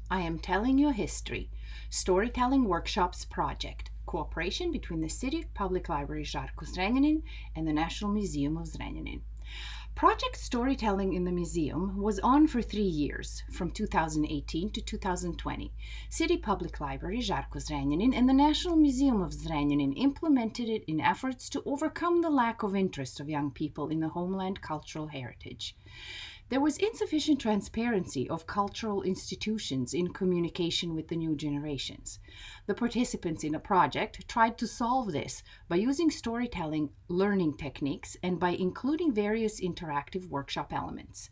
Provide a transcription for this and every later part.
I am telling you a history, storytelling workshops project, cooperation between the City Public Library Žarko Zrenjanin and the National Museum of Zrenjanin. Project Storytelling in the Museum was on for 3 years, from 2018 to 2020. City Public Library Žarko Zrenjanin and the National Museum of Zrenjanin implemented it in efforts to overcome the lack of interest of young people in the homeland cultural heritage. There was insufficient transparency of cultural institutions in communication with the new generations. The participants in the project tried to solve this by using storytelling learning techniques and by including various interactive workshop elements.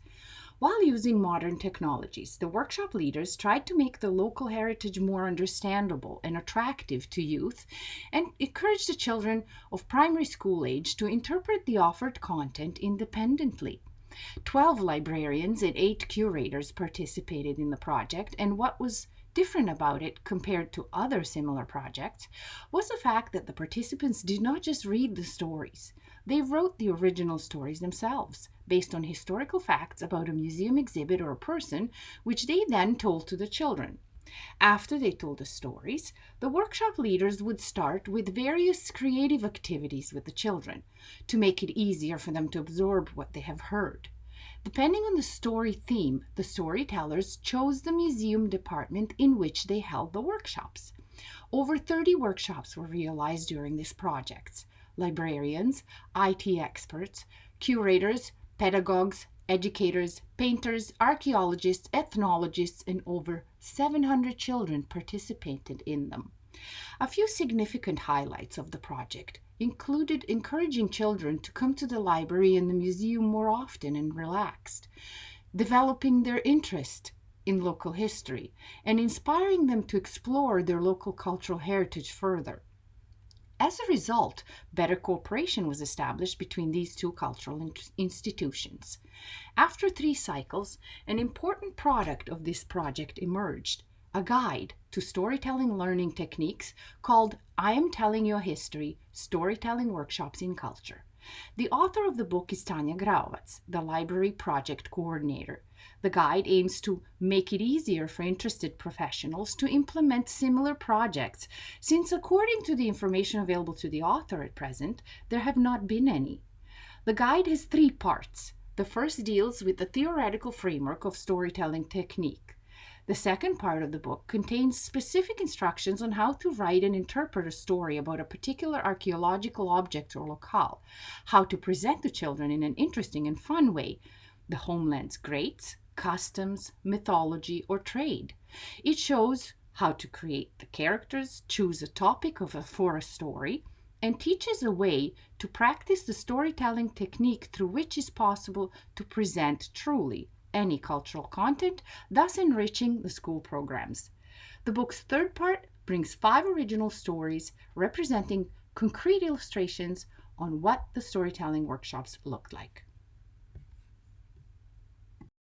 While using modern technologies, the workshop leaders tried to make the local heritage more understandable and attractive to youth and encouraged the children of primary school age to interpret the offered content independently. 12 librarians and 8 curators participated in the project, and what was different about it compared to other similar projects was the fact that the participants did not just read the stories. They wrote the original stories themselves, based on historical facts about a museum exhibit or a person, which they then told to the children. After they told the stories, the workshop leaders would start with various creative activities with the children to make it easier for them to absorb what they have heard. Depending on the story theme, the storytellers chose the museum department in which they held the workshops. Over 30 workshops were realized during this project. Librarians, IT experts, curators, pedagogues, educators, painters, archaeologists, ethnologists, and over 700 children participated in them. A few significant highlights of the project included encouraging children to come to the library and the museum more often and relaxed, developing their interest in local history, and inspiring them to explore their local cultural heritage further. As a result, better cooperation was established between these two cultural institutions. After 3 cycles, an important product of this project emerged, a guide to storytelling learning techniques called I Am Telling You a History, Storytelling Workshops in Culture. The author of the book is Tanya Grauwatz, the library project coordinator. The guide aims to make it easier for interested professionals to implement similar projects, since according to the information available to the author at present, there have not been any. The guide has 3 parts. The first deals with the theoretical framework of storytelling technique. The second part of the book contains specific instructions on how to write and interpret a story about a particular archaeological object or locale, how to present to children in an interesting and fun way the homeland's greats, customs, mythology, or trade. It shows how to create the characters, choose a topic for a story, and teaches a way to practice the storytelling technique through which is possible to present truly any cultural content, thus enriching the school programs. The book's third part brings 5 original stories representing concrete illustrations on what the storytelling workshops looked like.